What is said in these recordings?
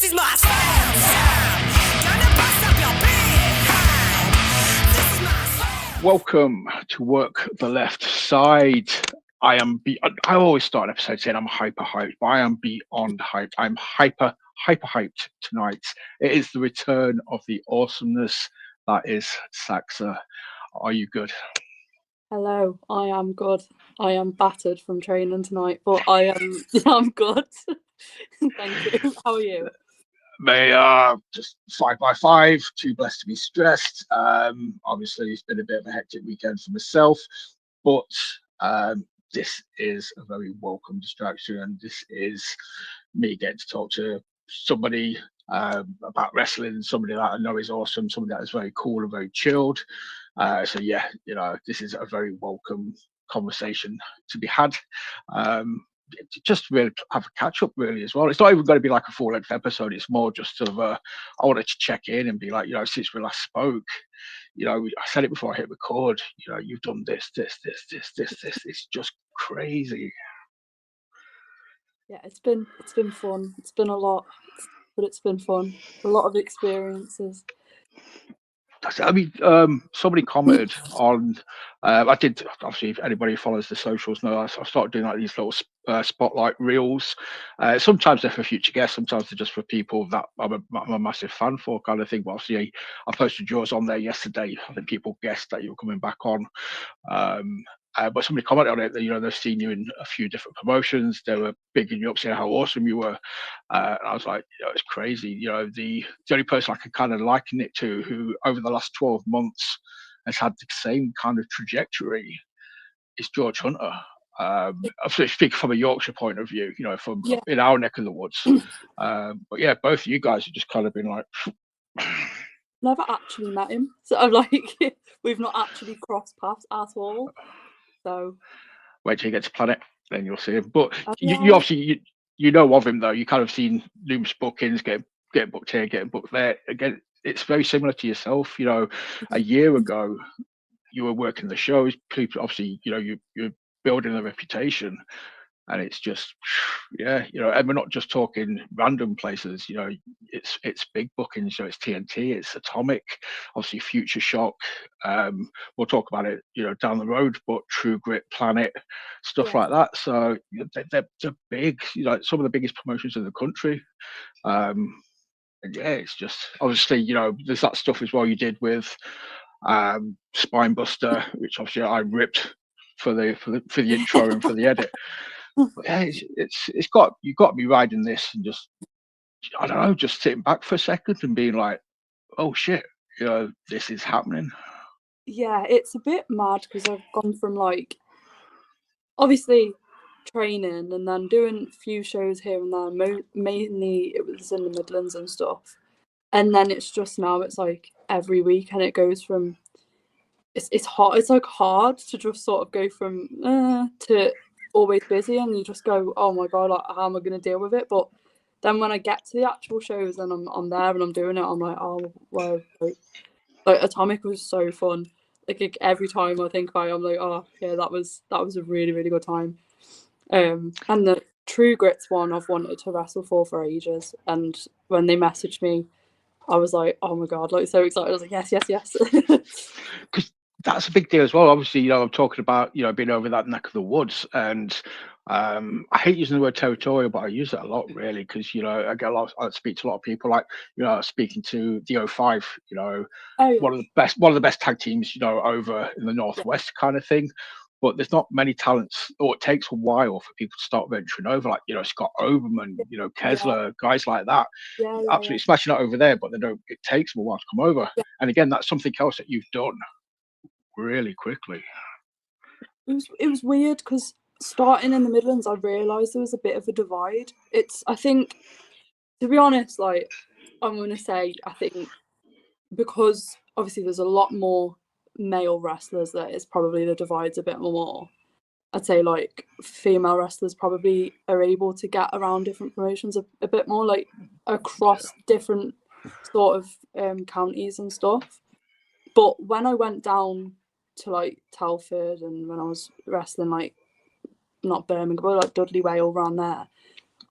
is my style. Gonna bust up your behind. This is my style. Welcome to Work the Left Side. I always start an episode saying I'm hyper hyped, but I am beyond hyped. I'm hyper hyped tonight. It is the return of the awesomeness that is Saxa. Are you good? Hello, I am good. I am battered from training tonight, but I'm good. Thank you. How are you? They are just 5x5, too blessed to be stressed. Obviously, it's been a bit of a hectic weekend for myself, but this is a very welcome distraction, and this is me getting to talk to somebody about wrestling, somebody that I know is awesome, somebody that is very cool and very chilled. So yeah, this is a very welcome conversation to be had. Just really have a catch up really as well. It's not even going to be like a full length episode. It's more just sort of I wanted to check in and be like, since we last spoke, I said it before I hit record, you've done this. It's just crazy. Yeah, it's been fun. It's been a lot, but it's been fun. A lot of experiences. I mean, somebody commented on. I did, obviously. If anybody follows the socials, know I started doing like these little spotlight reels. Sometimes they're for future guests, sometimes they're just for people that I'm a massive fan for, kind of thing. But obviously, I posted yours on there yesterday. I think people guessed that you were coming back on. But somebody commented on it that they've seen you in a few different promotions. They were bigging you up, saying how awesome you were. And I was like, it's crazy. The only person I can kind of liken it to, who over the last 12 months has had the same kind of trajectory, is George Hunter. I'm speaking from a Yorkshire point of view, from in our neck of the woods. But yeah, both of you guys have just kind of been like. Never actually met him, so I'm like, we've not actually crossed paths at all. So wait till you get to Planet, then you'll see him. But you obviously you know of him though. You kind of seen numerous bookings, get booked here, getting booked there. Again, it's very similar to yourself. A year ago, you were working the shows. People obviously, you're building a reputation, and it's just, and we're not just talking random places. It's big bookings. It's TNT, it's Atomic, obviously FutureShock. We'll talk about it, down the road. But True Grit, Planet, stuff like that. So they're big. Some of the biggest promotions in the country. And yeah, it's just obviously, there's that stuff as well you did with Spinebuster, which obviously I ripped for the intro and for the edit. But yeah, you've got to be riding this and just, I don't know, just sitting back for a second and being like, oh shit, this is happening. Yeah, it's a bit mad because I've gone from like obviously training and then doing a few shows here and there. Mainly it was in the Midlands and stuff, and then it's just now it's like every week, and it goes from it's hard. It's like hard to just sort of go from to always busy, and you just go, oh my god, like, how am I going to deal with it? But then when I get to the actual shows and I'm there and I'm doing it, I'm like, oh wow, like Atomic was so fun. Like every time I think about it, I'm like, oh yeah, that was a really, really good time. And the True Grits one I've wanted to wrestle for ages, and when they messaged me, I was like, oh my god, like so excited. I was like, yes. Because that's a big deal as well. Obviously, I'm talking about being over that neck of the woods, and I hate using the word territorial, but I use it a lot really because I speak to a lot of people, like speaking to the 05, one of the best tag teams over in the northwest kind of thing. But there's not many talents, or it takes a while for people to start venturing over, like Scott Oberman, Kessler, guys like that. Absolutely smashing it over there, but it takes them a while to come over. And again, that's something else that you've done really quickly. It was weird because starting in the Midlands, I realised there was a bit of a divide. I think, to be honest, like I'm gonna say, I think because obviously there's a lot more male wrestlers, that it's probably the divide's a bit more. I'd say like female wrestlers probably are able to get around different promotions a bit more, like across different sort of counties and stuff. But when I went down to like Telford, and when I was wrestling like not Birmingham but like Dudley Way all around there,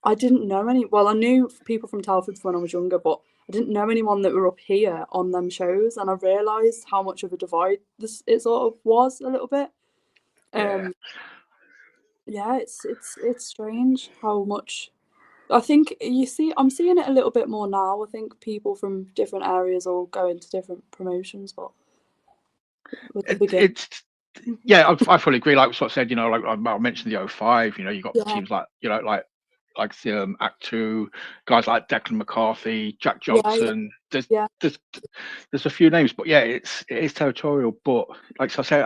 I didn't know any. Well, I knew people from Telford when I was younger, but I didn't know anyone that were up here on them shows, and I realised how much of a divide it sort of was a little bit. Yeah, it's strange how much. I think I'm seeing it a little bit more now. I think people from different areas all go into different promotions, but with the beginning, Yeah, I fully agree. Like what I said, like I mentioned the 05. You got yeah, teams like like the Act Two guys like Declan McCarthy, Jack yeah, Johnson. yeah, There's a few names, but yeah, it is territorial. But like I say,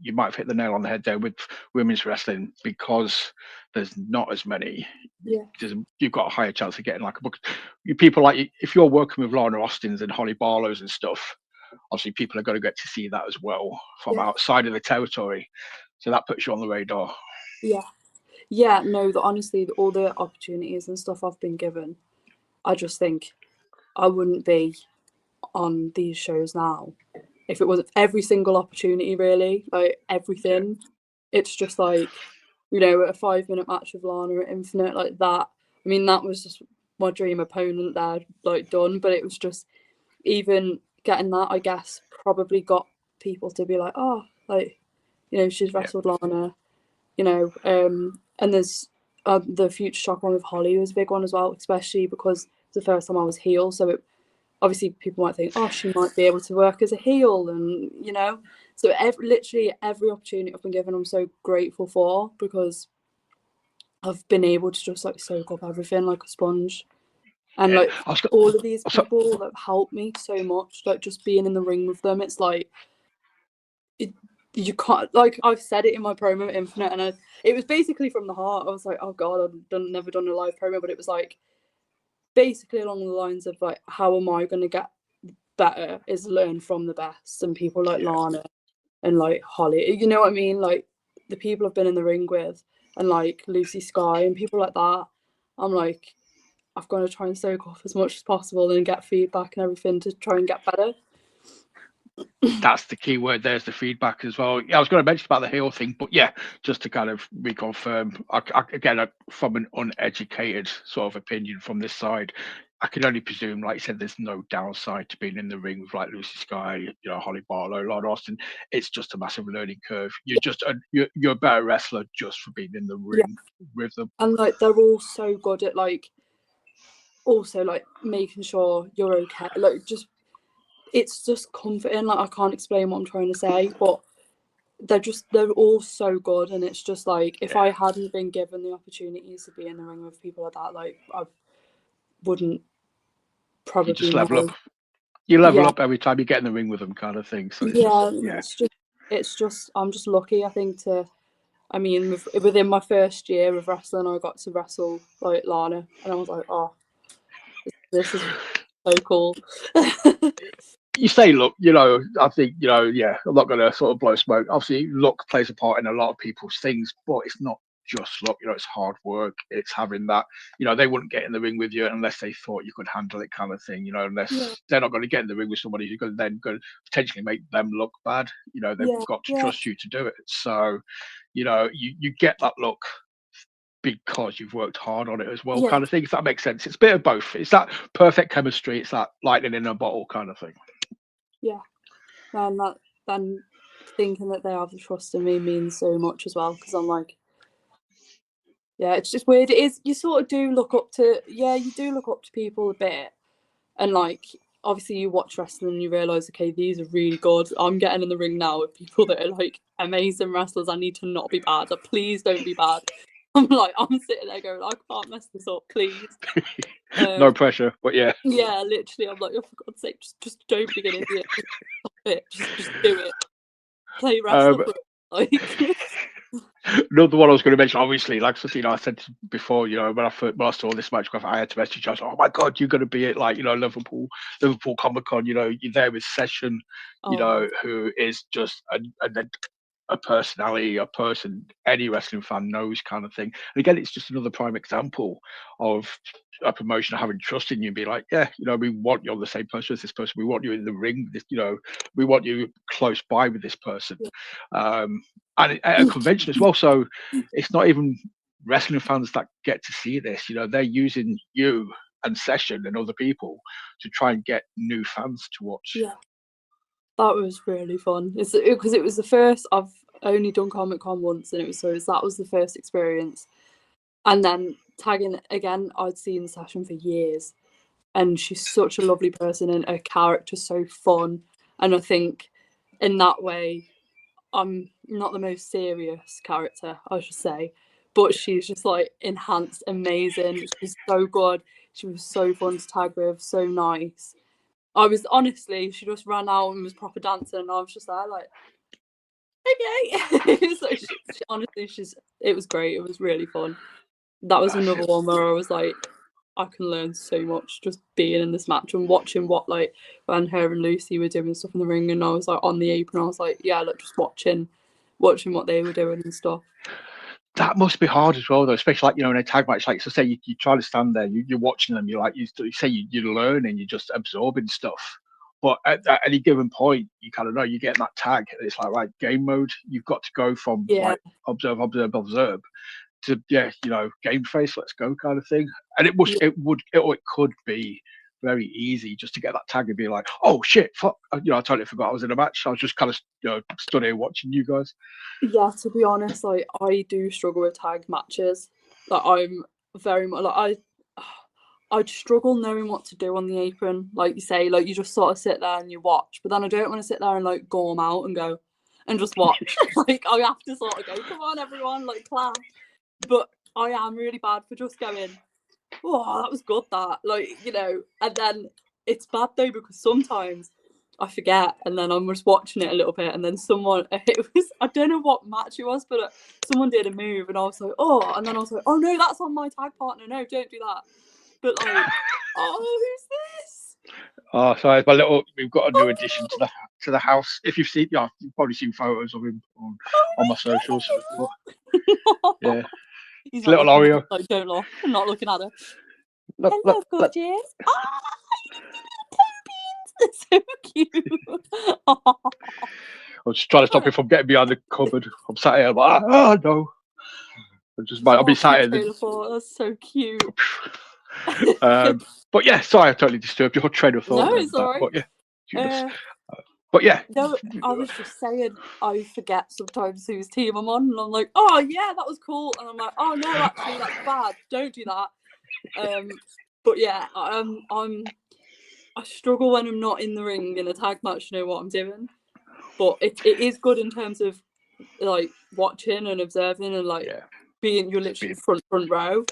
you might have hit the nail on the head there with women's wrestling because there's not as many. yeah, You've got a higher chance of getting like a book. You people like if you're working with Lana Austins and Holly Barlows and stuff, obviously people are going to get to see that as well from yeah, outside of the territory. So that puts you on the radar. yeah, yeah. No, honestly, all the opportunities and stuff I've been given, I just think I wouldn't be on these shows now if it was every single opportunity, really, like everything. It's just like, a 5-minute match with Lana at Infinite, like that. I mean, that was just my dream opponent there, like done. But it was just even getting that, I guess, probably got people to be like, oh, like, she's wrestled Lana, and there's the FutureShock one with Holly was a big one as well, especially because it's the first time I was heel, so obviously people might think, oh, she might be able to work as a heel, and so literally every opportunity I've been given, I'm so grateful for, because I've been able to just like soak up everything like a sponge, and like all of these people that helped me so much, like just being in the ring with them, it's like you can't, like I've said it in my promo at Infinite, and it was basically from the heart. I was like, oh god, I've never done a live promo, but it was like basically along the lines of like, how am I going to get better is learn from the best, and people like Lana and like Holly, you know what I mean, like the people I've been in the ring with, and like Lucy Sky and people like that. I'm like, I've got to try and soak off as much as possible and get feedback and everything to try and get better. That's the key word. There's the feedback as well. Yeah, I was going to mention about the heel thing, but yeah, just to kind of reconfirm, again, from an uneducated sort of opinion from this side, I can only presume, like you said, there's no downside to being in the ring with like Lucy Sky, Holly Barlow, Lord Austin. It's just a massive learning curve. You're a better wrestler just for being in the ring with them. And like they're all so good at like also like making sure you're okay. Like it's just comforting. Like I can't explain what I'm trying to say, but they're all so good, and it's just like if I hadn't been given the opportunities to be in the ring with people like that, like I wouldn't probably You just level up. You level up every time you get in the ring with them, kind of thing. So it's just I'm just lucky, I think, I mean, within my first year of wrestling, I got to wrestle like Lana, and I was like, oh, this is so cool. You say luck, I think, I'm not going to sort of blow smoke. Obviously, luck plays a part in a lot of people's things, but it's not just luck, it's hard work. It's having that, they wouldn't get in the ring with you unless they thought you could handle it, kind of thing, unless they're not going to get in the ring with somebody who's going to then go potentially make them look bad. They've got to trust you to do it. So, you get that luck because you've worked hard on it as well, kind of thing, if that makes sense. It's a bit of both. It's that perfect chemistry. It's that lightning in a bottle kind of thing. Yeah, and then thinking that they have the trust in me means so much as well, because I'm like, it's just weird. It is, you sort of do look up to, you do look up to people a bit, and like obviously you watch wrestling and you realise, okay, these are really good. I'm getting in the ring now with people that are like amazing wrestlers. I need to not be bad. Please don't be bad. I'm sitting there going, I can't mess this up, please. No pressure, but yeah, literally, I'm like, oh, for God's sake, just don't be an idiot. Just stop it. Just do it. Play wrestling. Like. Another one I was going to mention, obviously, like I said before, when I saw this match, I had to message you. I was like, oh my God, you're going to be at like, Liverpool Comic Con. You're there with Session, who is just a personality, a person any wrestling fan knows, kind of thing. And again, it's just another prime example of a promotion having trust in you and be like, we want you on the same person as this person. We want you in the ring. We want you close by with this person. And at a convention as well. So it's not even wrestling fans that get to see this, they're using you and Session and other people to try and get new fans to watch. Yeah, that was really fun. Because it was the first. I've only done Comic Con once, and that was the first experience. And then tagging again, I'd seen Session for years, and she's such a lovely person, and her character's so fun. And I think in that way, I'm not the most serious character, I should say, but she's just like enhanced, amazing. She's so good. She was so fun to tag with, so nice. I was honestly, she just ran out and was proper dancing, and I was just there like, okay. So honestly, it was great. It was really fun. That was another one where I was like, I can learn so much just being in this match and watching what like when her and Lucy were doing stuff in the ring, and I was like on the apron. I was like, yeah, look, just watching what they were doing and stuff. That must be hard as well, though, especially like in a tag match. Like, so say you try to stand there, you're watching them, you're like, you say you're learning, you're just absorbing stuff. But at any given point, you kind of know you're getting that tag. And it's like, right, game mode. You've got to go from like observe to game face, let's go kind of thing. And it could be very easy just to get that tag and be like, oh shit, fuck, I totally forgot I was in a match. I was just kind of stood here watching you guys. Yeah, to be honest, like I do struggle with tag matches. Like I'm very much like I'd struggle knowing what to do on the apron. Like you say, like you just sort of sit there and you watch, but then I don't want to sit there and like gorm out and go and just watch. Like I have to sort of go, come on everyone, like clap. But I am really bad for just going, oh, that was good, that. Like, and then it's bad though because sometimes I forget and then I'm just watching it a little bit and then I don't know what match it was, but someone did a move and I was like, oh, and then I was like, oh no, that's on my tag partner. No, don't do that. But like, oh, who's this? Oh, sorry, we've got a new addition to the house. If you've seen, you've probably seen photos of him on my socials. Yeah. He's little Oreo. Like, don't look. I'm not looking at her. Hello, gorgeous. Toe beans. They're so cute. I was just trying to stop him from getting behind the cupboard. I'm sat here like, oh no. I'll be sat here. That's so cute. But yeah, sorry, I totally disturbed your train of thought. No, it's alright. But yeah. No, I was just saying, I forget sometimes whose team I'm on, and I'm like, oh yeah, that was cool, and I'm like, oh no, actually that's bad. Don't do that. But yeah, I struggle when I'm not in the ring in a tag match to know what I'm doing. But it is good in terms of like watching and observing and like you're literally front row.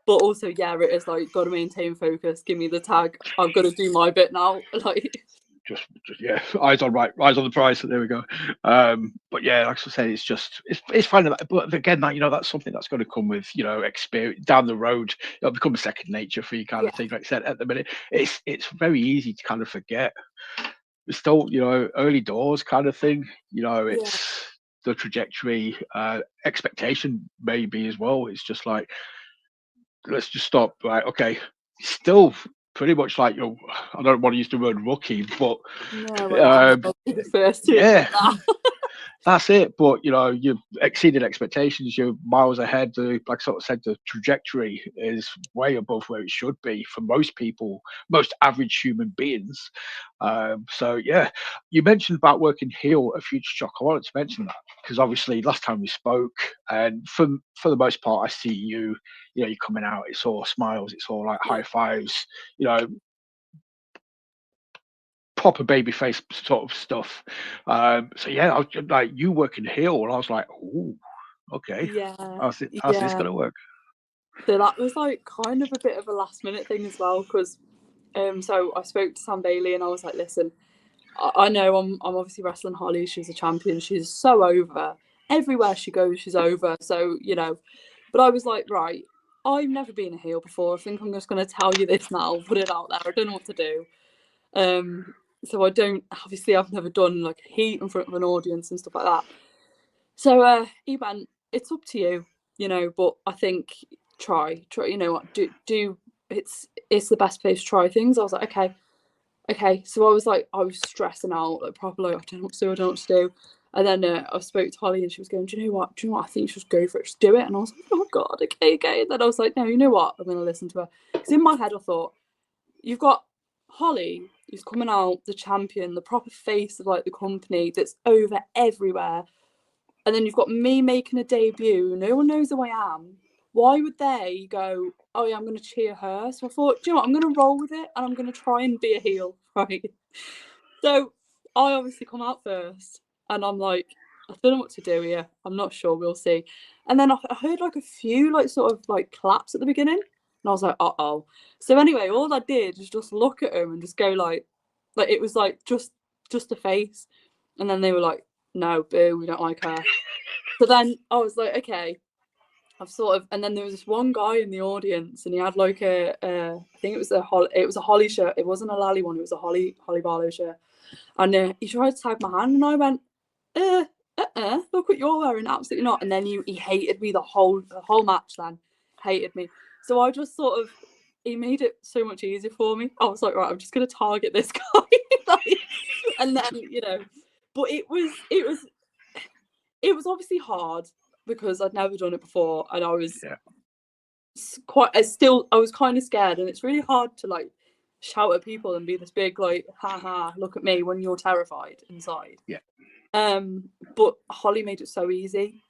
But also, yeah, it is like got to maintain focus. Give me the tag. I've got to do my bit now. Like. Just eyes on the prize. So there we go. But yeah, like I say, it's finding that. But again, that's something that's going to come with experience down the road. It'll become second nature for you, kind of thing. Like I said, at the minute, it's very easy to kind of forget. It's still early doors kind of thing. It's the trajectory, expectation maybe as well. It's just like let's just stop. Right, okay, still. Pretty much like I don't want to use the word rookie, but the first two. Yeah, that's it. But you've exceeded expectations. You're miles ahead. Like I sort of said, the trajectory is way above where it should be for most people, most average human beings. So yeah, you mentioned about working heel at FutureShock. I wanted to mention that because obviously last time we spoke, and for the most part, I see you. You're coming out. It's all smiles. It's all like high fives. Proper baby face sort of stuff. So yeah, I was like you working heel, and I was like, oh, okay. Yeah. How's this gonna work? So that was like kind of a bit of a last minute thing as well, because so I spoke to Sam Bailey and I was like, listen, I know I'm obviously wrestling Holly. She's a champion. She's so over. Everywhere she goes, she's over. So but I was like, right, I've never been a heel before. I think I'm just going to tell you this now, put it out there. I don't know what to do. So I've never done like heat in front of an audience and stuff like that. So he went, it's up to you, but I think try, what, do it's the best place to try things. I was like, okay. So I was stressing out, like properly, I don't know what to do. And then I spoke to Holly and she was going, do you know what? I think you should go for it. Just do it. And I was like, oh God, okay. And then I was like, no, you know what? I'm going to listen to her. Because in my head I thought, you've got Holly, who's coming out, the champion, the proper face of like the company that's over everywhere. And then you've got me making a debut. No one knows who I am. Why would they go, oh yeah, I'm going to cheer her? So I thought, do you know what? I'm going to roll with it and I'm going to try and be a heel, right? So I obviously come out first. And I'm like, I don't know what to do here. I'm not sure. We'll see. And then I heard like a few like sort of like claps at the beginning. And I was like, uh-oh. So anyway, all I did was just look at him and just go like it was like just a face. And then they were like, no, boo, we don't like her. So then I was like, okay. I've sort of, and then there was this one guy in the audience and he had like I think it was a Holly shirt. It wasn't a Lally one. It was a Holly Barlow shirt. And he tried to tag my hand and I went, look what you're wearing, absolutely not. And then he hated me the whole match then, hated me. So I just sort of, he made it so much easier for me. I was like, right, I'm just going to target this guy. And then, you know, but it was obviously hard because I'd never done it before. And I was I was kind of scared. And it's really hard to like shout at people and be this big, like, haha, look at me when you're terrified inside. Yeah. But Holly made it so easy,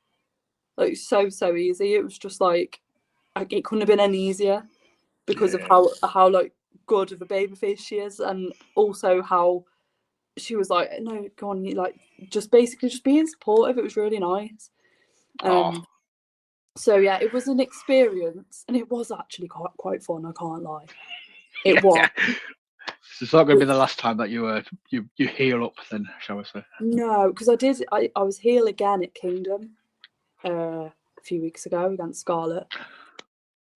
like so easy. It was just like it couldn't have been any easier because of how like good of a babyface she is, and also how she was like, no, go on, you like just basically just being supportive. It was really nice. So yeah, it was an experience, and it was actually quite fun. I can't lie, it was. It's not going to be the last time that you heal up, then, shall we say? No, because I was heel again at Kingdom a few weeks ago against Scarlett.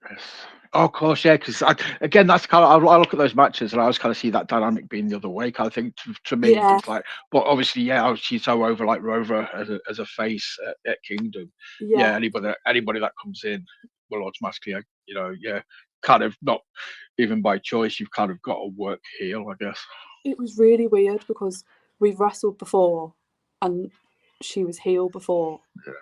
Yes. Oh, of course, yeah. Because again, that's kind of I look at those matches and I always kind of see that dynamic being the other way. Kind of thing to me, it's like, but obviously, yeah, she's so over like Rover as a face at Kingdom. Yeah, anybody that comes in will automatically, kind of not even by choice. You've kind of got to work heel, I guess. It was really weird because we've wrestled before, and she was heel before. Yeah.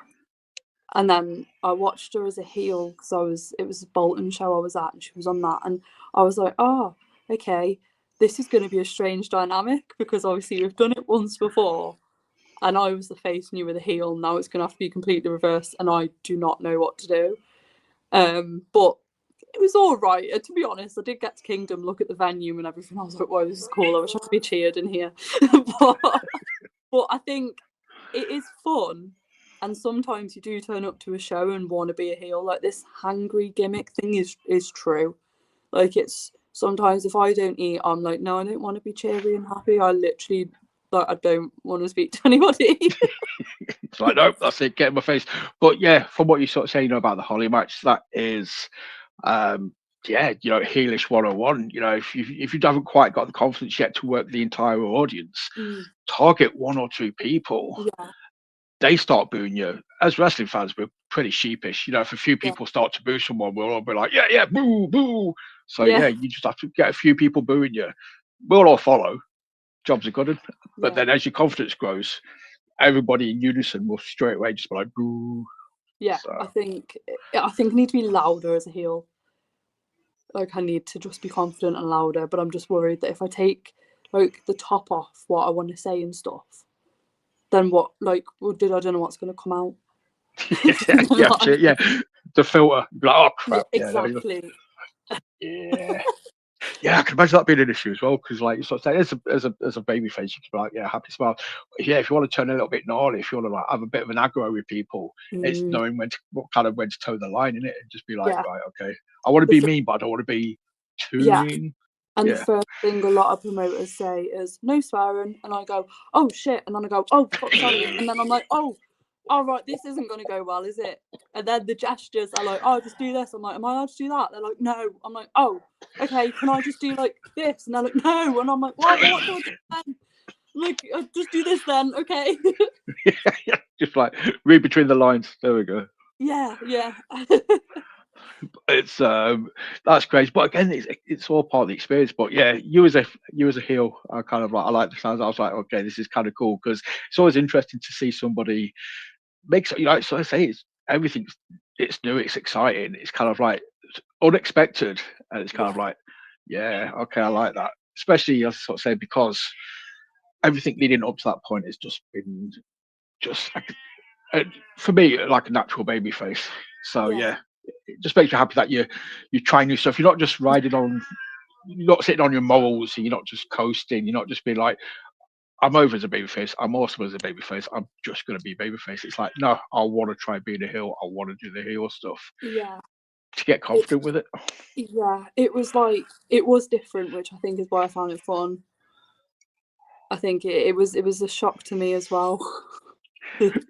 And then I watched her as a heel because it was a Bolton show I was at and she was on that. And I was like, oh, okay, this is going to be a strange dynamic because obviously we've done it once before and I was the face and you were the heel. Now it's going to have to be completely reversed and I do not know what to do. But it was all right. And to be honest, I did get to Kingdom, look at the venue and everything. I was like, wow, this is cool. I wish I could be cheered in here. but I think it is fun. And sometimes you do turn up to a show and want to be a heel. Like this hangry gimmick thing is true. Like it's sometimes if I don't eat, I'm like, no, I don't want to be cheery and happy. I literally I don't want to speak to anybody. It's like, nope, that's it, get in my face. But yeah, from what you sort of say, about the Holly match, that is heelish 101. If you haven't quite got the confidence yet to work the entire audience, target one or two people. Yeah. They start booing you. As wrestling fans, we're pretty sheepish. If a few people start to boo someone, we'll all be like, yeah, boo, boo. So you just have to get a few people booing you. We'll all follow. Jobs are good. But then as your confidence grows, everybody in unison will straight away just be like, boo. Yeah, so. I think I need to be louder as a heel. Like I need to just be confident and louder. But I'm just worried that if I take like the top off what I want to say and stuff, then what? Like, I don't know what's going to come out. yeah. The filter. Like, oh crap! Yeah, exactly. Yeah, I can imagine that being an issue as well. Because, like you sort of say, as a baby face, you can be like, yeah, happy smile. But yeah, if you want to turn a little bit gnarly, if you want to like have a bit of an aggro with people, it's knowing when to toe the line in it, and just be like, right, okay, I want to be mean, but I don't want to be too mean. And the first thing a lot of promoters say is no swearing, and I go, oh shit, and then I go, oh fuck, sorry, and then I'm like, oh, all right, this isn't going to go well, is it? And then the gestures are like, oh, just do this. I'm like, am I allowed to do that? They're like, no. I'm like, oh, okay, can I just do like this? And they're like, no. And I'm like, what do I do then? I'm like, just do this then, okay? Just like read between the lines. There we go. Yeah. It's that's great. But again, it's all part of the experience. But yeah, you as a heel, I like the sounds. I was like, okay, this is kind of cool because it's always interesting to see somebody makes so I say it's everything's it's new, it's exciting, it's kind of like unexpected, and it's kind of Yeah. like, yeah, okay, I like that. Especially as I sort of say, because everything leading up to that point has just been just like, for me like a natural baby face. So Yeah. yeah, it just makes me happy that you're trying new stuff. You're not just riding on, you're not sitting on your morals. You're not just coasting. You're not just being like, I'm over as a babyface. I'm awesome as a babyface. I'm just going to be babyface. It's like, no, I want to try being a heel. I want to do the heel stuff Yeah. to get It's confident with it. yeah. It was like it was different, which I think is why I found it fun. I think it was a shock to me as well.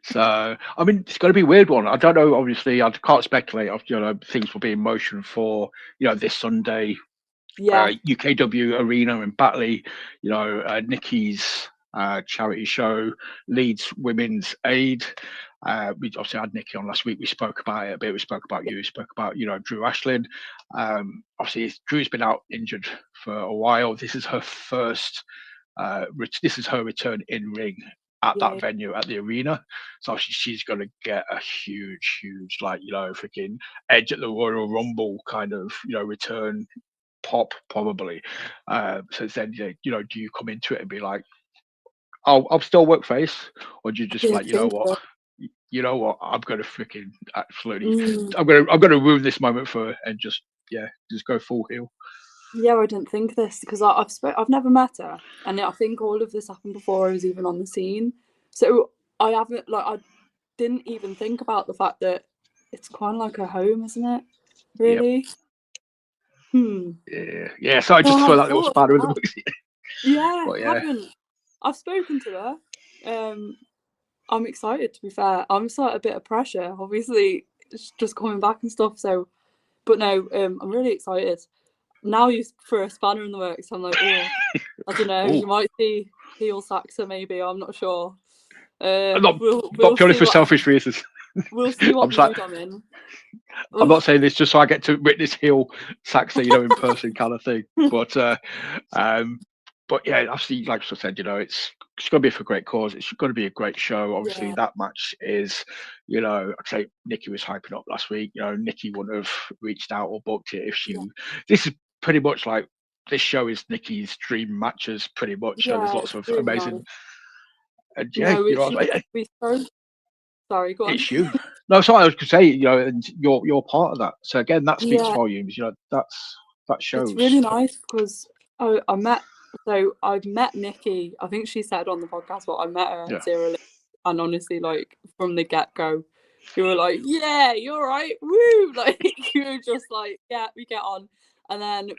So, I mean, it's going to be a weird one. I don't know. Obviously, I can't speculate. Of things will be in motion for this Sunday, Yeah. UKW Arena in Batley. Nikki's charity show, Leeds Women's Aid. We obviously had Nikki on last week. We spoke about it a bit. We spoke about you. We spoke about Drew Ashlyn. Obviously, Drew's been out injured for a while. This is her first. This is her return in ring at Yeah. that venue at the arena. So she's going to get a huge, freaking edge at the Royal Rumble kind of return pop probably. So then do you come into it and be like, I'll still work face, or do you I just didn't like, think so. you know what, I'm gonna freaking absolutely, Mm. I'm gonna ruin this moment for her and just go full heel. Yeah, I didn't think this because I've never met her, and I think all of this happened before I was even on the scene. So I haven't I didn't even think about the fact that it's kind of like a home, isn't it? Yep. Really? Yeah. So I No, just I throw hadn't that little thought spanner in of the that. works. Yeah, But yeah, haven't. I've spoken to her. I'm excited, to be fair. I'm just like a bit of pressure, obviously, it's just coming back and stuff. So, but no, I'm really excited. Now you throw a spanner in the works. I'm like, oh, I don't know. oh, You might see heel Saxa, maybe. I'm not sure. not We'll purely see for what selfish reasons. we'll see what I'm sorry. mood I'm in. I'm not saying this just so I get to witness heel Saxa, in person kind of thing. But yeah, obviously, like I said, it's going to be for a great cause. It's going to be a great show. Obviously, Yeah, that match is, I'd say Nikki was hyping up last week. Nikki wouldn't have reached out or booked it if she. yeah, This is pretty much like this show is Nikki's dream matches, pretty much. So there's yeah. lots It's of really amazing. nice. And yeah, No, she's going to be so. Sorry, go on. it's you. No, sorry, I was going to say, and you're part of that. So again, that speaks Yeah, volumes. That it's shows. really nice because I met. So I met Nikki. I think she said on the podcast, but I met her Yeah. at Zero Limit, and honestly, like from the get go, you were like, "Yeah, you're right, woo!" Like you were just like, "Yeah, we get on." And then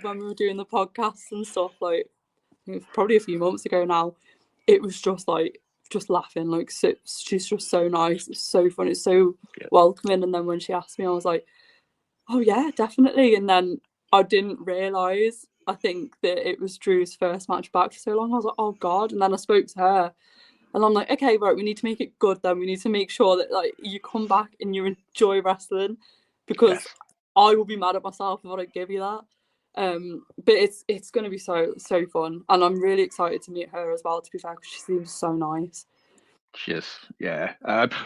when we were doing the podcasts and stuff, like I think it was probably a few months ago now, it was just like just laughing. Like she's just so nice. It's so fun. It's so Yeah. welcoming. And then when she asked me, I was like, "Oh yeah, definitely." And then I didn't realise, I think, that it was Drew's first match back for so long. I was like, oh God. And then I spoke to her and I'm like, okay, right, we need to make it good then. We need to make sure that like you come back and you enjoy wrestling, because Yes. I will be mad at myself if I don't give you that. But it's gonna be so fun, and I'm really excited to meet her as well, to be fair, because she seems so nice. Yes, yeah.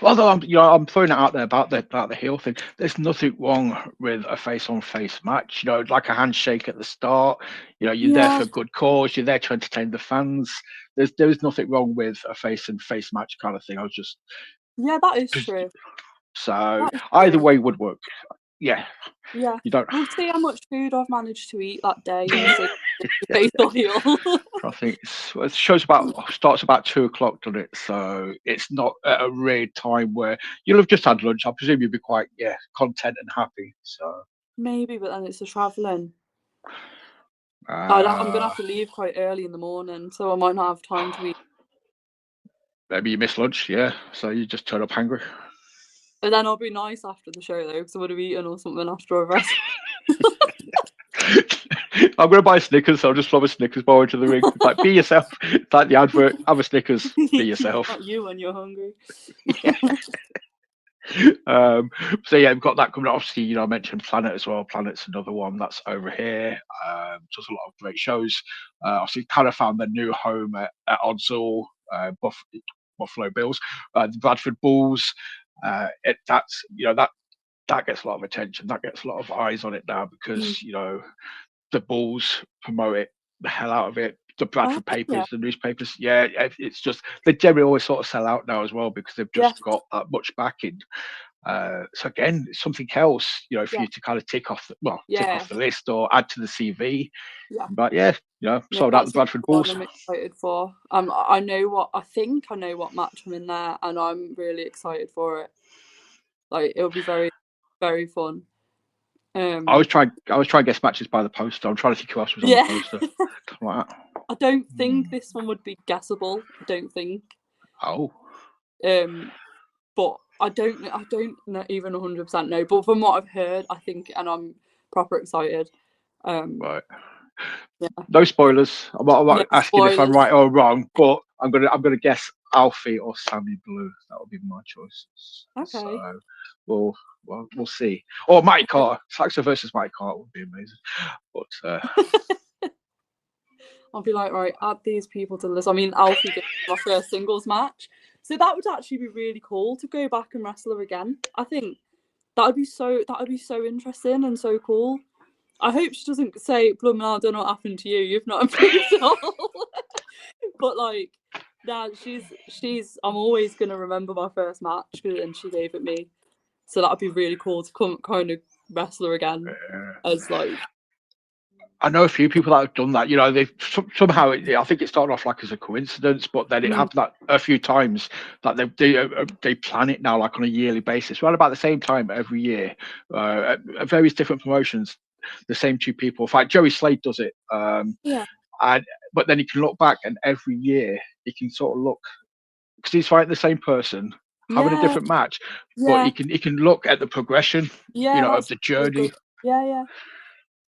Although I'm throwing it out there about the heel thing. There's nothing wrong with a face-on-face match. Like a handshake at the start. You're there Yeah, for a good cause. You're there to entertain the fans. There's nothing wrong with a face-and-face match kind of thing. I was just yeah, that is true. so That is either true. way would work. Yeah, Yeah, you don't. we'll see how much food I've managed to eat that day and see if the face or heel. I think it starts about 2 o'clock, doesn't it? So it's not at a rare time where you'll have just had lunch. I presume you'll be quite content and happy. So Maybe, but then it's the travelling. I'm gonna uh, have to leave quite early in the morning, so I might not have time to eat. maybe you miss lunch, yeah. So you just turn up hungry. But then I'll be nice after the show though, because I would have eaten or something after I've wrestled. I'm gonna buy Snickers, so I'll just throw a Snickers bar into the ring. It's like, be yourself. It's like the advert, have a Snickers, be yourself. Not you when you're hungry. So yeah, we've got that coming up. Obviously, you know, I mentioned Planet as well. Planet's another one that's over here. Does a lot of great shows. Obviously, kind of found their new home at Oddsall, Buffalo Bills, the Bradford Bulls. That's, you know, that gets a lot of attention. That gets a lot of eyes on it now because, you know, the Bulls promote it the hell out of it. The Oh, Bradford yeah, papers, the newspapers, yeah, it's just they generally always sort of sell out now as well because they've yeah, just got that much backing. So again, it's something else, you know, for yeah, you to kind of tick off yeah, the list or add to the CV. yeah. But yeah, you know, Yeah, sold out the that's Bradford another one Bulls. I'm excited for. I think I know what match I'm in there, and I'm really excited for it. Like it'll be very, very fun. I always Um, try and guess matches by the poster. I'm trying to think who else was on the yeah, poster. Like that. I don't think this one would be guessable. I don't think. Oh, But I don't know, even 100% know. But from what I've heard, I think, and I'm proper excited. right. Yeah, No spoilers. I'm no not asking if I'm spoilers. right or wrong, but I'm gonna guess Alfie or Sammy Blue. That would be my choices. So Okay. we'll see. Or Mike Carter. Saxa versus Mike Carter would be amazing. But I'll be like, right, add these people to the list. I mean, Alfie did my first singles match, so that would actually be really cool to go back and wrestle her again. I think that would be so interesting and so cool. I hope she doesn't say, "Blum, I don't know what happened to you. You've not improved at all." But like, nah, she's. I'm always gonna remember my first match, and she gave it me. So that would be really cool to come kind of wrestle her again as like, I know a few people that have done that. You know, they've somehow. I think it started off like as a coincidence, but then it happened that a few times that they plan it now like on a yearly basis, right about the same time every year, at various different promotions. The same two people. In fact, Joey Slade does it. yeah, And but then you can look back, and every year you can sort of look because he's fighting the same person, having a yeah, different match, but yeah, he can look at the progression, you yeah. know, of That's the really journey. good. Yeah, yeah.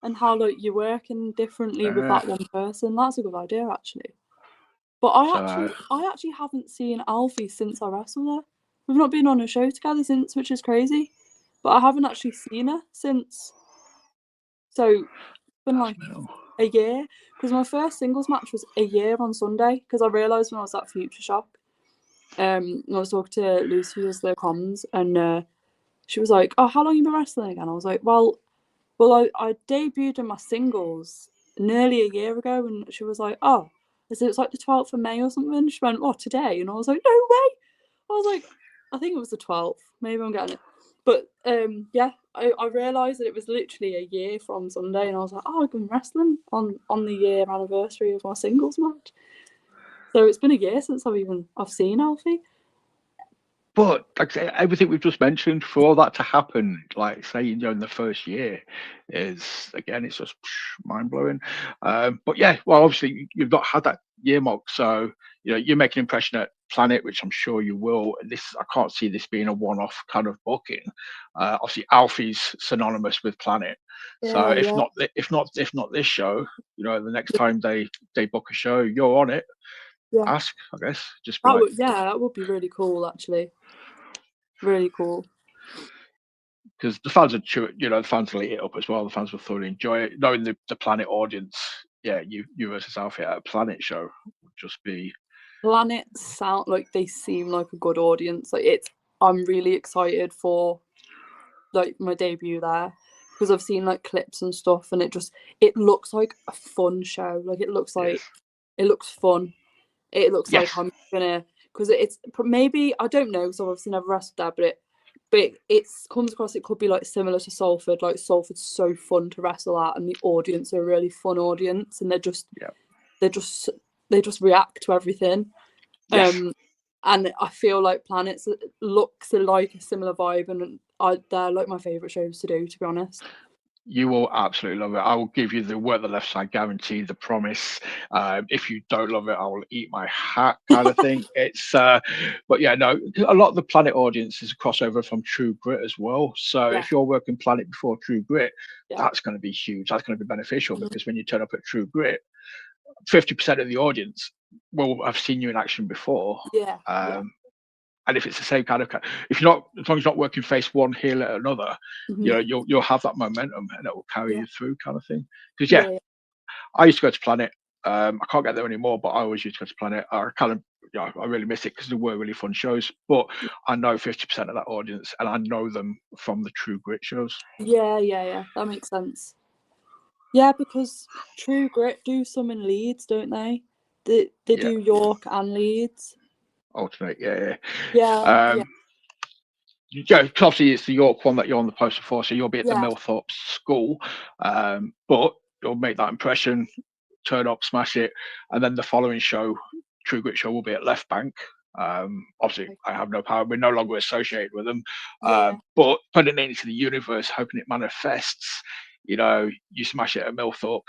And how like you're working differently with Uh, that one person. That's a good idea actually. But so I actually haven't seen Alfie since I wrestled her. We've not been on a show together since, which is crazy. But I haven't actually seen her since. So it's been like a year. Because my first singles match was a year on Sunday. Because I realised when I was at FutureShock, I was talking to Lucy as the comms, and she was like, "Oh, how long you been wrestling again?" I was like, I debuted in my singles nearly a year ago, and she was like, "Oh, is it like the 12th of May or something?" She went, "Oh, today," and I was like, "No way!" I was like, "I think it was the 12th. Maybe I'm getting it." But yeah, I realised that it was literally a year from Sunday, and I was like, "Oh, I've been wrestling on the year anniversary of my singles match." So it's been a year since I've seen Alfie. but like I say, everything we've just mentioned, for all that to happen, like say, you know, in the first year, is again, it's just mind blowing. But yeah, well, obviously you've not had that year mark, so you know you make an impression at Planet, which I'm sure you will. This I can't see this being a one-off kind of booking. Obviously, Alfie's synonymous with Planet, so Yeah, yeah, if not this show, you know, the next time they book a show, you're on it. yeah. Ask, I guess, just be like. That would be really cool actually. Really cool. Because the fans are, you know, the fans will eat it up as well. The fans will thoroughly enjoy it. Knowing the Planet audience, yeah, you versus Alfie at a Planet show would just be. Planet sound like they seem like a good audience. I'm really excited for like my debut there because I've seen like clips and stuff, and it looks like a fun show. Like Yes. it looks fun. It looks like Yes. I'm gonna because it's maybe I don't know because I've obviously never wrestled there, but it comes across it could be like similar to Salford. Like Salford's so fun to wrestle at, and the audience are a really fun audience, and Yeah. they just they just react to everything. Yes. And I feel like Planets looks like a similar vibe, and they're like my favourite shows to do, to be honest. You will absolutely love it. I will give you the work the left side guarantee, the promise. If you don't love it, I will eat my hat kind of thing. But yeah, no, a lot of the Planet audience is a crossover from True Grit as well. So Yeah, if you're working Planet before True Grit, yeah, that's going to be huge. That's going to be beneficial because when you turn up at True Grit, 50% of the audience will have seen you in action before. yeah, yeah, Um, and if it's the same kind of, if you're not, as long as you're not working face one heel at another, you know, you'll have that momentum and it will carry you through, kind of thing. Because I used to go to Planet. I can't get there anymore, but I always used to go to Planet. I kind of, I really miss it because there were really fun shows. But I know 50% of that audience, and I know them from the True Grit shows. Yeah. That makes sense. Yeah, because True Grit do some in Leeds, don't they? They do York and Leeds. Alternate, yeah. Yeah. Yeah, 'cause obviously it's the York one that you're on the poster for, so you'll be at the Yeah. Millthorpe school, but you'll make that impression, turn up, smash it, and then the following show, True Grit show, will be at Left Bank. Obviously, I have no power; we're no longer associated with them. But putting it into the universe, hoping it manifests. You know, you smash it at Millthorpe.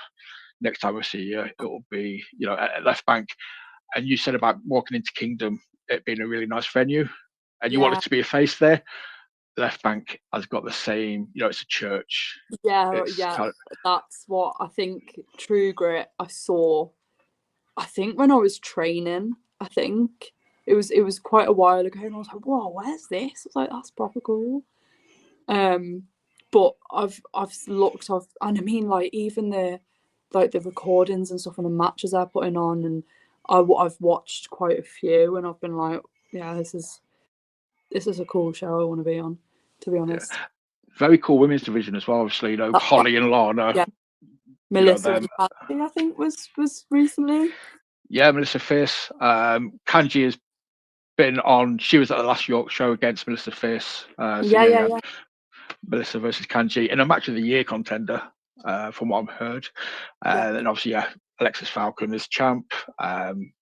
Next time we see you, it will be, you know, at Left Bank. And you said about walking into Kingdom, it being a really nice venue, and you wanted to be a face there. Left Bank has got the same, you know, it's a church. That's what I think. True Grit I saw, I think when I was training. I think it was quite a while ago, and I was like, whoa, where's this? I was like, that's proper cool. But I've looked, and I mean, like, even the recordings and stuff and the matches they're putting on, and I've watched quite a few, and I've been like, yeah, this is a cool show I want to be on, to be honest. Very cool women's division as well, obviously, you know, Holly and Lana. Yeah. Melissa and Kanji, I think, was recently. Yeah, Melissa Fierce. Kanji has been on, she was at the last York show against Melissa Fierce. Melissa versus Kanji in a match of the year contender, from what I've heard. And obviously, Alexis Falcon is champ.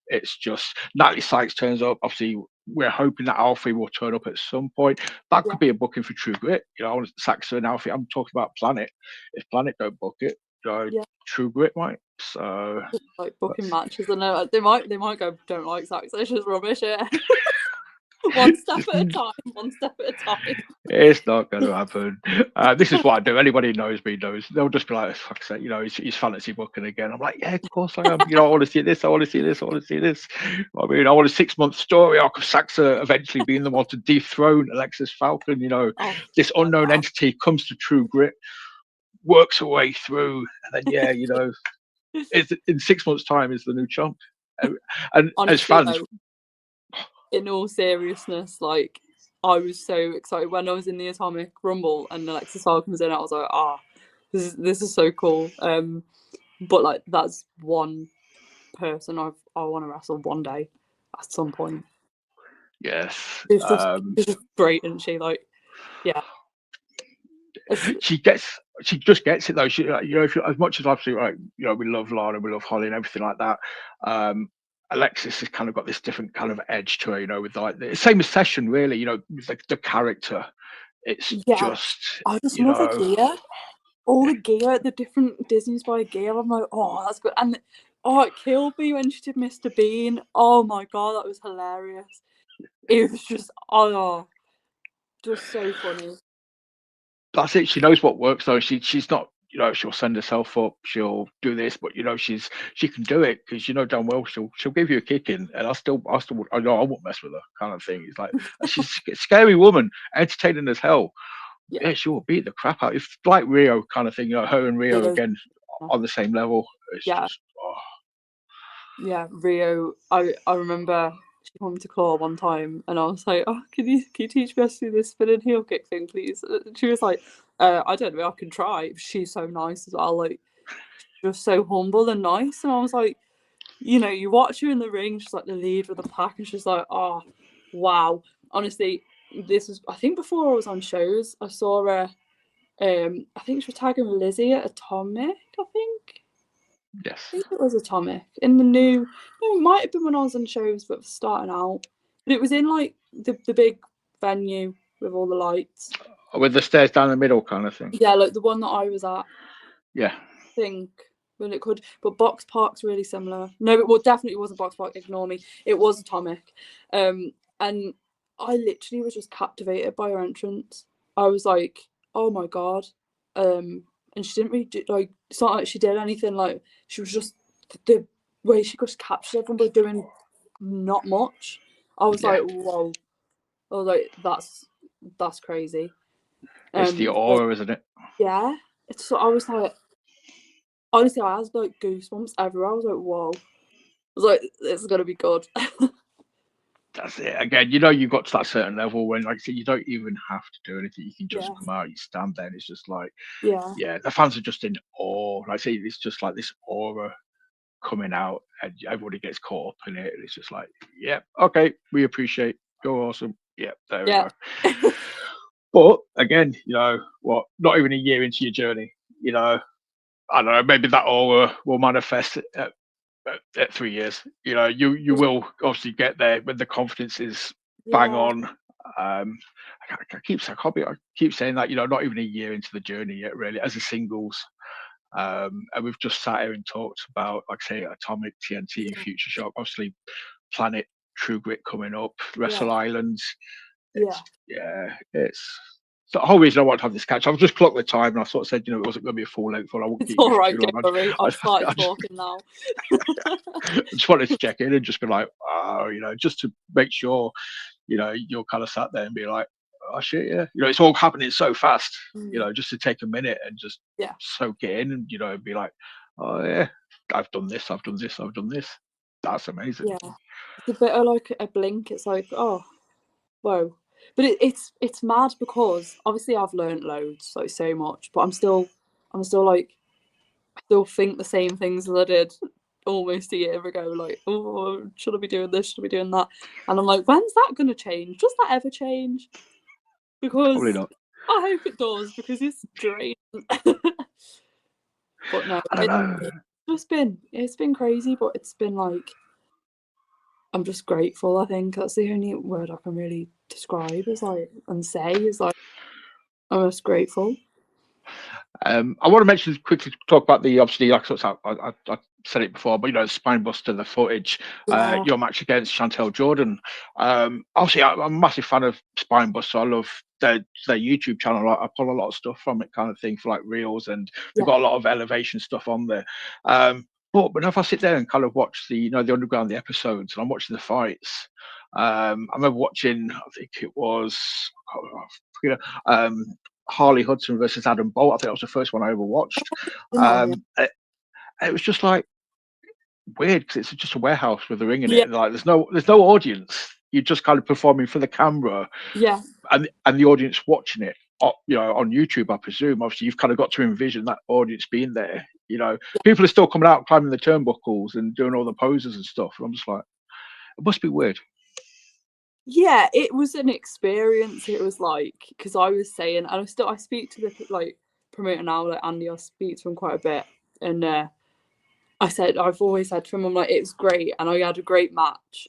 It's just Natalie Sykes turns up. Obviously, we're hoping that Alfie will turn up at some point. That could be a booking for True Grit. You know, Saxa and Alfie. I'm talking about Planet. If Planet don't book it, True Grit might. So like booking matches, I know they might go, don't like Saxa, it's just rubbish. Yeah. One step at a time. It's not going to happen. This is what I do. Anybody who knows me knows. They'll just be like, fuck sake, you know, he's fantasy booking again. I'm like, yeah, of course I am. You know, I want to see this. I want to see this. I want to see this. I mean, I want a 6-month story arc of Saxa eventually being the one to dethrone Alexis Falcon. You know, this unknown entity comes to True Grit, works her way through, and then, you know, in 6 months' time is the new champ. And honestly, as fans, in all seriousness, like, I was so excited when I was in the Atomic Rumble and Alexis Falcon was in it. I was like, this is so cool. But like, that's one person I want to wrestle one day at some point. Yes, it's just great, isn't she? Like, yeah. She just gets it though. She, you know, as much as absolutely right, you know, we love Lana, we love Holly, and everything like that. Alexis has kind of got this different kind of edge to her, you know, with like the same as Session, really, you know, with like the character. It's just, I just love the gear, all the gear, the different Disney-inspired gear. I'm like, oh, that's good. And it killed me when she did Mr. Bean. Oh my god, that was hilarious. It was just just so funny. That's it. She knows what works though. She's not, you know, she'll send herself up, she'll do this, but you know, she can do it because you know damn well she'll give you a kick in, and I know I won't mess with her, kind of thing. It's like she's a scary woman, entertaining as hell. Yeah, she will beat the crap out. It's like Rio kind of thing, you know, her and Rio again on the same level. It's just, yeah, Rio. I remember she came to Claw one time, and I was like, "Oh, can you teach me how to do this spinning heel kick thing, please?" And she was like, "I don't know, I can try." She's so nice as well, like, just so humble and nice. And I was like, you know, you watch her in the ring, she's like the lead with the pack, and she's like, oh, wow. Honestly, this is, I think before I was on shows, I saw her. I think she was tagging Lizzie at Atomic. I think. Yes. I think it was Atomic in the new. No, it might have been when I was on shows, but starting out. But it was in like the big venue with all the lights. With the stairs down the middle, kind of thing. Yeah, like the one that I was at. Yeah. I think. Well, it could, but Box Park's really similar. No, it definitely wasn't Box Park. Ignore me. It was Atomic, and I literally was just captivated by her entrance. I was like, oh my god, and she didn't really like. It's not like she did anything. Like, she was just the way she just captured everyone by doing not much. I was like, whoa, I was like, that's crazy. It's the So, aura, isn't it? yeah, it's so I was like, honestly, I had like goosebumps everywhere. I was like, whoa. I was like, it's gonna be good. That's it. Again, you've got to that certain level when, like I said, you don't even have to do anything. You can just Yeah. come out, you stand there, and it's just like, Yeah. yeah, the fans are just in awe. Like I say, it's just like this aura coming out, and everybody gets caught up in it. And it's just like, yeah, okay, we appreciate, you're awesome. Yeah, there we Yeah. go. But again, not even a year into your journey, I don't know, maybe that aura will manifest at 3 years. You will obviously get there when the confidence is bang Yeah. on. I keep saying that, not even a year into the journey yet, really, as a singles. And we've just sat here and talked about, like I say, Atomic, TNT, FutureShock, obviously Planet, True Grit coming up, Wrestle Island. It's the whole reason I want to have this catch. I've just clocked the time and I sort of said, it wasn't going to be a full length, or I wouldn't It's keep you all for right, too long. don't worry. I've started I talking now. just wanted to check in and just be like, just to make sure, you're kind of sat there and be like, oh shit, yeah. It's all happening so fast, just to take a minute and just soak it in and, be like, oh yeah, I've done this, I've done this, I've done this. That's amazing. Yeah. It's a bit of like a blink. It's like, oh, whoa. But it's mad because obviously I've learned loads, like so much, but I'm still like, I still think the same things as I did almost a year ago. Like, oh, should I be doing this? Should I be doing that? And I'm like, when's that gonna change? Does that ever change? Because Probably not. I hope it does, because it's draining. But no, I don't know. it's been crazy, but it's been like, I'm just grateful. I think that's the only word I can really describe and say is like, I'm just grateful. I want to mention quickly, talk about the, obviously, like I said it before, but spine buster, the footage, Yeah. your match against Chantel Jordan. Obviously, I'm a massive fan of Spine Buster. I love their YouTube channel. I pull a lot of stuff from it, kind of thing, for like reels, and they've got a lot of elevation stuff on there. But if I sit there and kind of watch the underground, the episodes, and I'm watching the fights, I remember watching, I think it was, Harley Hudson versus Adam Bolt. I think that was the first one I ever watched. It was just like weird because it's just a warehouse with a ring in it. Like there's no audience. You're just kind of performing for the camera. Yeah. And the audience watching it. On YouTube, I presume. Obviously, you've kind of got to envision that audience being there. People are still coming out, climbing the turnbuckles and doing all the poses and stuff. And I'm just like, it must be weird. Yeah, it was an experience. It was like, because I was saying, and I speak to the promoter now, like Andy. I speak to him quite a bit, and I've always said to him, I'm like, it was great, and I had a great match.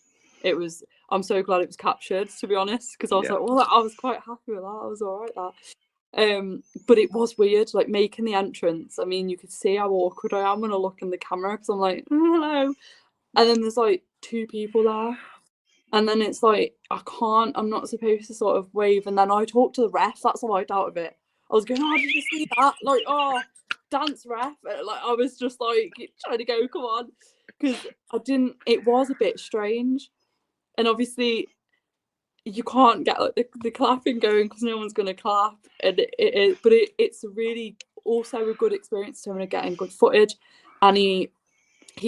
I'm so glad it was captured, to be honest, because I was like, well, I was quite happy with that. I was all right that. But it was weird, like making the entrance. I mean, you could see how awkward I am when I look in the camera, because I'm like, hello, and then there's like two people there. And then it's like, I'm not supposed to sort of wave. And then I talked to the ref. That's all I out of it. I was going, oh, did you see that? Like, oh, dance ref. Like, I was just like trying to go, come on. Because it was a bit strange. And obviously, you can't get like the clapping going because no one's going to clap. And it's really also a good experience to him and getting good footage. And he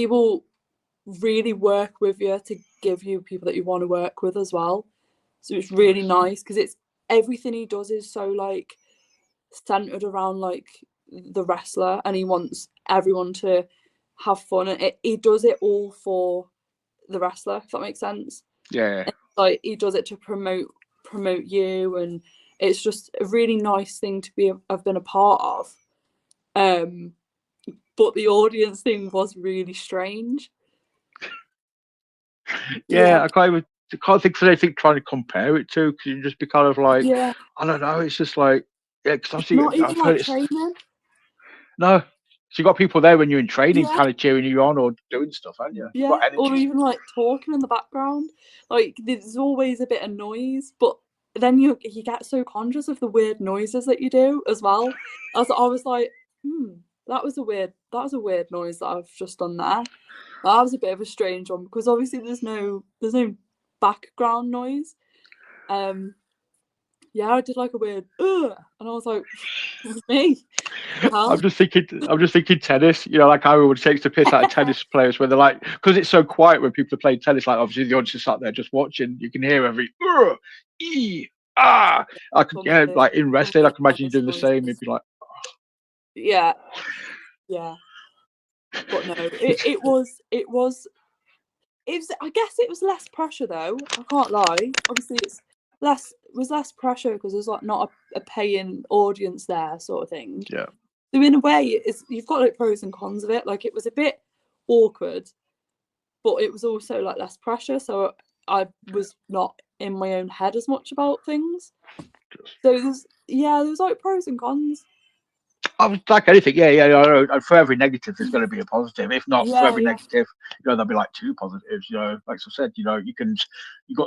will really work with you to give you people that you want to work with as well. So it's really nice because it's everything he does is so like centered around like the wrestler, and he wants everyone to have fun, and he does it all for the wrestler, if that makes sense. Yeah. And, like he does it to promote you, and it's just a really nice thing to have been a part of. But the audience thing was really strange. Yeah, I can't think of anything trying to compare it to, because you just be kind of like, I don't know. It's just like, because It's not even like training. No, so you got people there when you're in training, kind of cheering you on or doing stuff, haven't you? Yeah, or even like talking in the background. Like there's always a bit of noise, but then you get so conscious of the weird noises that you do as well. I was like, that was a weird noise that I've just done there. That was a bit of a strange one because obviously there's no background noise. Yeah, I did like a weird, ugh, and I was like, it was me. I'm just thinking tennis. You know, like how everyone takes the piss out of tennis players when they're like, because it's so quiet when people are playing tennis. Like obviously the audience is sat there just watching. You can hear every e ah. I could like in wrestling, I can imagine you doing the same. You'd be like, yeah. But no, it was. I guess it was less pressure though. I can't lie. Obviously, it was less pressure because there's like not a paying audience there, sort of thing. yeah. So in a way, you've got like pros and cons of it. Like it was a bit awkward, but it was also like less pressure. So I was not in my own head as much about things. So there was like pros and cons. Like anything, and for every negative, there's going to be a positive. If not for every negative, there'll be like two positives. Like I said, you got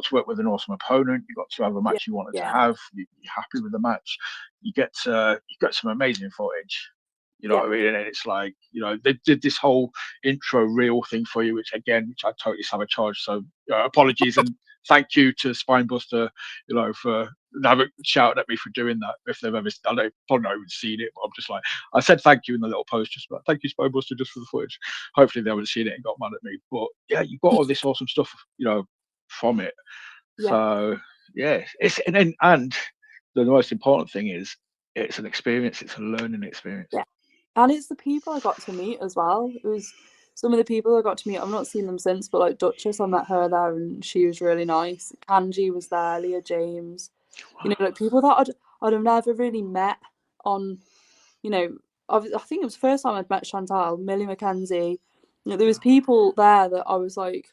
to work with an awesome opponent. You got to have a match you wanted to have. You're happy with the match. You get some amazing footage. You know what I mean? And it's like, they did this whole intro reel thing for you, which I totally sabotaged. So apologies and thank you to Spinebuster, for having shouted at me for doing that. If they've ever, I don't probably not even seen it, but I'm just like, I said thank you in the little post, just like, thank you Spinebuster just for the footage. Hopefully they haven't seen it and got mad at me. But yeah, you got all this awesome stuff, from it. Yeah. So yeah, and the most important thing is it's an experience. It's a learning experience. Yeah. And it's the people I got to meet as well. It was some of the people I got to meet. I've not seen them since, but like Duchess, I met her there, and she was really nice. Kanji was there, Leah James. Like people that I'd have never really met on. I think it was the first time I'd met Chantal, Millie McKenzie. There was people there that I was like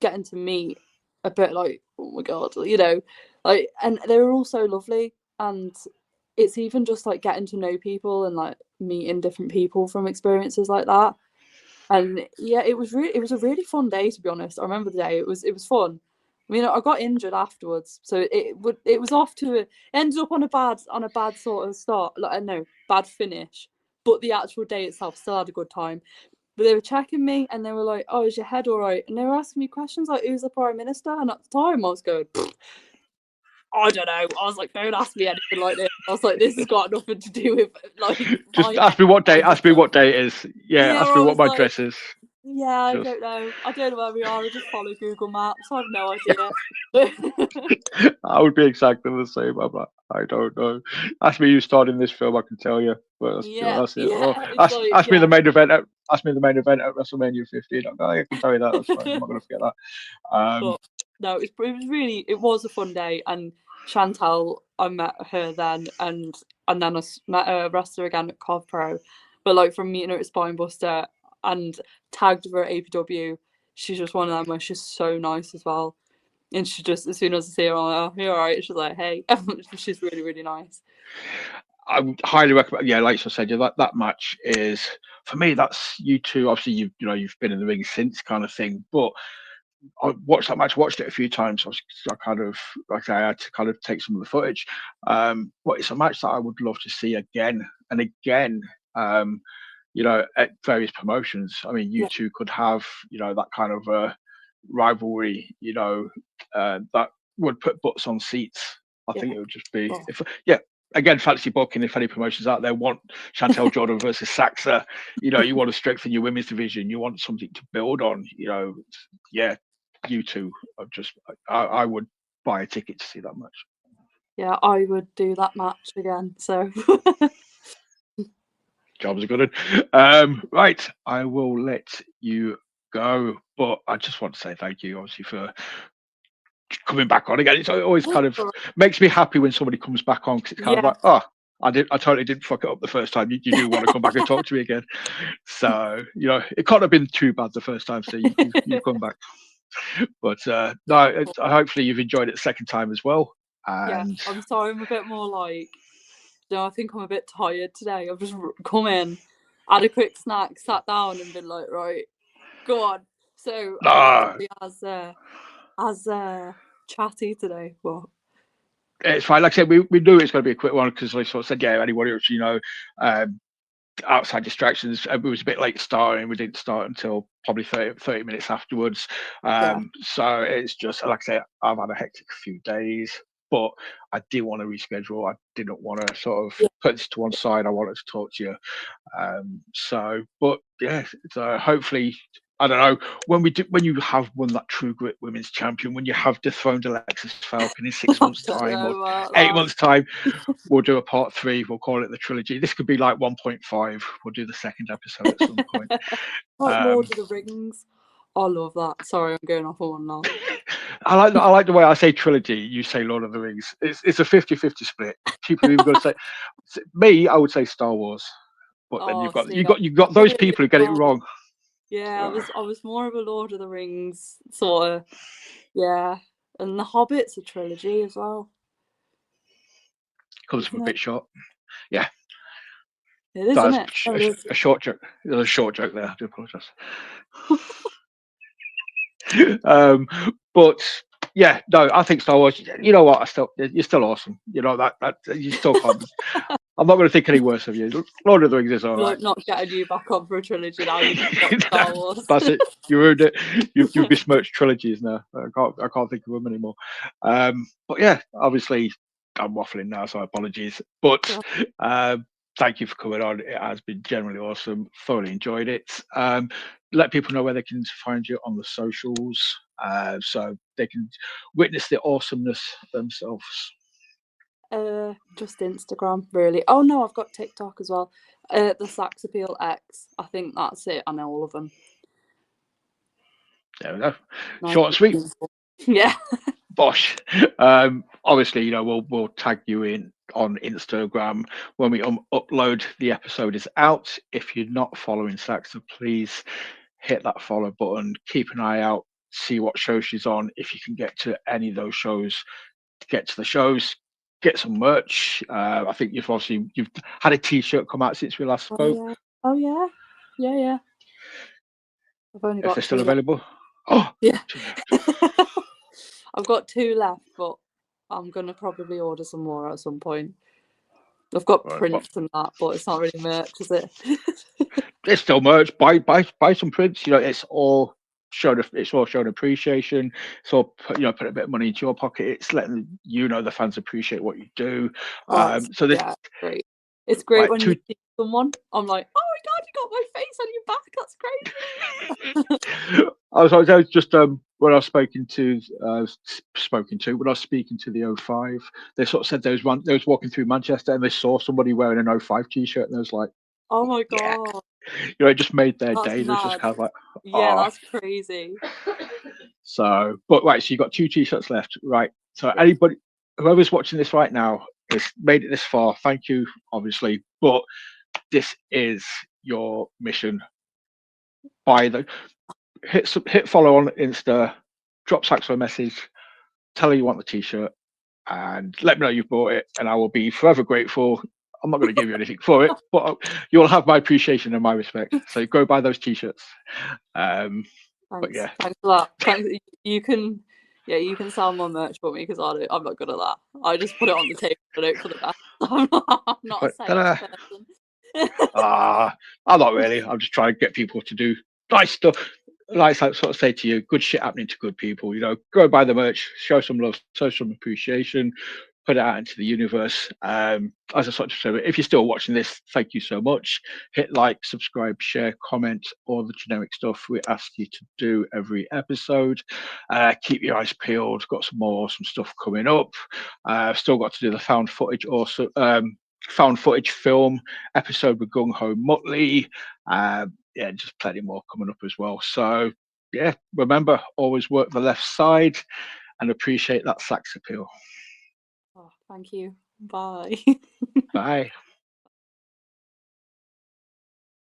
getting to meet a bit like, oh my god, like, and they were all so lovely. And it's even just like getting to know people and like meeting different people from experiences like that. And yeah, it was a really fun day, to be honest. I remember the day. It was fun. I mean, I got injured afterwards, so it was off to ended up on a bad sort of start, like no, bad finish. But the actual day itself still had a good time. But they were checking me and they were like, "Oh, is your head all right?" And they were asking me questions like, "Who's the Prime Minister?" And at the time, I was going, I don't know. I was like, don't ask me anything like this. I was like, this has got nothing to do with like. Just ask me what day. Ask me what day it is. Yeah, ask me what my dress is. Yeah, I don't know. I don't know where we are. I just follow Google Maps. I have no idea. I would be exactly the same. I'm like, I don't know. Ask me who starred in this film. I can tell you. But that's it. Ask me the main event. Ask me the main event at WrestleMania 15. I can tell you that. That's fine. I'm not going to forget that. But no, it was a fun day. And Chantal, I met her then, and then I met a wrestler again at Cov Pro. But like from meeting her at Spinebuster and tagged her at APW, she's just one of them where she's so nice as well. And she just, as soon as I see her, I'm like, oh, you're all right. She's like, hey. She's really, really nice. I would highly recommend. Yeah, like I said, that match is, for me, that's you two. Obviously, you've been in the ring since, kind of thing. But I watched that match, watched it a few times. I kind of, like I had to kind of take some of the footage. But it's a match that I would love to see again and again. At various promotions. I mean, you two could have, that kind of rivalry, that would put butts on seats. I think it would just be, again, fantasy booking. If any promotions out there want Chantal Jordan versus Saxa, you want to strengthen your women's division, you want something to build on, you two are just, I would buy a ticket to see that match. Yeah, I would do that match again. So. Job's a good one. Right, I will let you go, but I just want to say thank you, obviously, for coming back on again. It's always kind of makes me happy when somebody comes back on, because it's kind of like, oh, I totally didn't fuck it up the first time. You do want to come back and talk to me again. So, it can't have been too bad the first time, so you come back. But no, hopefully you've enjoyed it the second time as well. And yeah, I'm sorry, I'm a bit more like, I think I'm a bit tired today. I've just come in, had a quick snack, sat down, and been like, right, go on. So I'm not as chatty today, but it's fine. Like I said, we knew it's going to be a quick one because, like I said, yeah, anybody else, outside distractions. It was a bit late starting. We didn't start until probably 30 minutes afterwards. Yeah. So it's just, like I say, I've had a hectic few days, but I did want to reschedule. I didn't want to sort of Yeah. put this to one side. I wanted to talk to you. But yeah, so hopefully, I don't know, when you have won that True Grit Women's Champion, when you have dethroned Alexis Falcon in 6 months' I don't time or know about 8 that. months' time, we'll do a part 3. We'll call it the trilogy. This could be like 1.5. We'll do the second episode at some point. Like Lord of the Rings. I love that. Sorry, I'm going off on one now. I like the way I say trilogy. You say Lord of the Rings. It's a 50-50 split. People are even going to say me. I would say Star Wars, but then Oh, see, you've got those people who get it wrong. Yeah, I was more of a Lord of the Rings sort of. Yeah, and the Hobbit's a trilogy as well. Comes from a Isn't bit short. Yeah, It is, that's isn't it? a short joke. There's a short joke there. I do apologise. But yeah, no, I think Star Wars. You know what? You're still awesome. You know that you still can't. I'm not going to think any worse of you. Lord of the Rings is all right. Not getting you back on for a trilogy now. You just got Star Wars. That's it. You ruined it. You've besmirched trilogies now. I can't think of them anymore. But yeah, obviously I'm waffling now, so apologies. But thank you for coming on. It has been generally awesome. Thoroughly enjoyed it. Let people know where they can find you on the socials, so they can witness the awesomeness themselves. Just Instagram, really. Oh no, I've got TikTok as well. The Sax Appeal X. I think that's it. I know all of them. There we go. Nice. Short and sweet. Yeah. Bosh. Obviously, we'll tag you in on Instagram when we upload the episode is out. If you're not following Saxa, please hit that follow button. Keep an eye out. See what show she's on. If you can get to any of those shows, get to the shows. Get some merch. I think you've had a T-shirt come out since we last spoke. Oh yeah. I've only If got they're still 2 available. Oh yeah. I've got 2 left, but I'm gonna probably order some more at some point. I've got prints and that, but it's not really merch, is it? It's still merch. Buy some prints. It's all showing appreciation. It's all put a bit of money into your pocket. It's letting the fans appreciate what you do. So this, yeah, great. It's great like, when you see someone. I'm like, oh my god, you got my face on your back. That's crazy. I was just when I was speaking to the 05, they sort of said they was walking through Manchester and they saw somebody wearing an 05 T-shirt and they was like, oh my god. It just made their That's day. It was just mad. kind of like, yeah, that's crazy. So, but right, so you got 2 T-shirts left, right? So whoever's watching this right now has made it this far. Thank you, obviously, but this is your mission. Hit follow on Insta, drop Saxo a message, tell her you want the T-shirt, and let me know you bought it, and I will be forever grateful. I'm not going to give you anything for it, but you'll have my appreciation and my respect. So go buy those T-shirts. But yeah, thanks a lot. Thanks. You can sell more merch for me because I'm not good at that. I just put it on the table and hope for the best. I'm not a salesperson. I'm not really. I'm just trying to get people to do nice stuff. Like I sort of say to you, good shit happening to good people. Go buy the merch, show some love, show some appreciation, put it out into the universe. As I sort of said, if you're still watching this, thank you so much. Hit like, subscribe, share, comment, all the generic stuff we ask you to do every episode. Keep your eyes peeled. Got some more awesome stuff coming up. Still got to do the found footage film episode with Gung Ho Muttley. Just plenty more coming up as well. So yeah, remember, always work the left side and appreciate that Sax appeal. Oh, thank you. Bye. Bye.